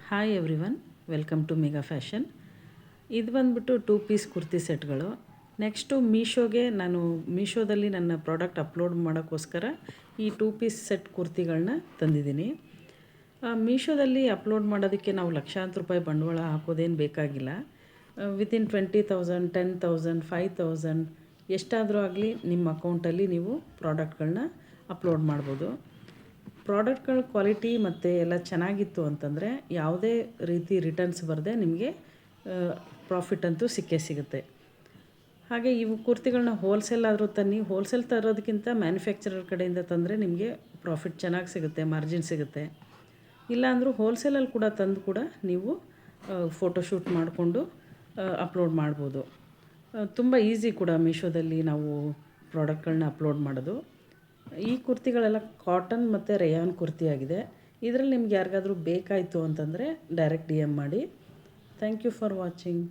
Hi everyone, welcome to Mega Fashion. ಇದು ಬಂದುಬಿಟ್ಟು 2 piece kurti ಸೆಟ್ಗಳು. Next ಮೀಶೋದಲ್ಲಿ ನನ್ನ ಪ್ರಾಡಕ್ಟ್ ಅಪ್ಲೋಡ್ ಮಾಡೋಕ್ಕೋಸ್ಕರ ಈ 2 ಪೀಸ್ ಸೆಟ್ ಕುರ್ತಿಗಳನ್ನ ತಂದಿದ್ದೀನಿ. ಮೀಶೋದಲ್ಲಿ ಅಪ್ಲೋಡ್ ಮಾಡೋದಕ್ಕೆ ನಾವು ಲಕ್ಷಾಂತರ ರೂಪಾಯಿ ಬಂಡವಾಳ ಹಾಕೋದೇನು ಬೇಕಾಗಿಲ್ಲ. ವಿತಿನ್ 20,000, 10,000, 5,000 ಎಷ್ಟಾದರೂ ಆಗಲಿ ನಿಮ್ಮ ಅಕೌಂಟಲ್ಲಿ ನೀವು ಪ್ರಾಡಕ್ಟ್ಗಳನ್ನ ಅಪ್ಲೋಡ್ ಮಾಡ್ಬೋದು. ಪ್ರಾಡಕ್ಟ್ಗಳ ಕ್ವಾಲಿಟಿ ಮತ್ತು ಎಲ್ಲ ಚೆನ್ನಾಗಿತ್ತು ಅಂತಂದರೆ ಯಾವುದೇ ರೀತಿ ರಿಟರ್ನ್ಸ್ ಬರದೆ ನಿಮಗೆ ಪ್ರಾಫಿಟ್ ಅಂತೂ ಸಿಕ್ಕೇ ಸಿಗುತ್ತೆ. ಹಾಗೆ ಇವು ಕುರ್ತಿಗಳನ್ನ ಹೋಲ್ಸೇಲ್ ಆದರೂ ತನ್ನಿ. ಹೋಲ್ಸೇಲ್ ತರೋದಕ್ಕಿಂತ ಮ್ಯಾನುಫ್ಯಾಕ್ಚರರ್ ಕಡೆಯಿಂದ ತಂದರೆ ನಿಮಗೆ ಪ್ರಾಫಿಟ್ ಚೆನ್ನಾಗಿ ಸಿಗುತ್ತೆ, ಮಾರ್ಜಿನ್ ಸಿಗುತ್ತೆ. ಇಲ್ಲಾಂದರೂ ಹೋಲ್ಸೇಲಲ್ಲಿ ಕೂಡ ತಂದು ಕೂಡ ನೀವು ಫೋಟೋಶೂಟ್ ಮಾಡಿಕೊಂಡು ಅಪ್ಲೋಡ್ ಮಾಡ್ಬೋದು. ತುಂಬ ಈಸಿ ಕೂಡ ಮೀಶೋದಲ್ಲಿ ನಾವು ಪ್ರಾಡಕ್ಟ್ಗಳನ್ನ ಅಪ್ಲೋಡ್ ಮಾಡೋದು. ಈ ಕುರ್ತಿಗಳೆಲ್ಲ ಕಾಟನ್ ಮತ್ತು ರೇಯಾನ್ ಕುರ್ತಿ ಆಗಿದೆ. ಇದರಲ್ಲಿ ನಿಮ್ಗೆ ಯಾರಿಗಾದರೂ ಬೇಕಾಯಿತು ಅಂತಂದರೆ ಡೈರೆಕ್ಟ್ DM ಮಾಡಿ. Thank you for watching.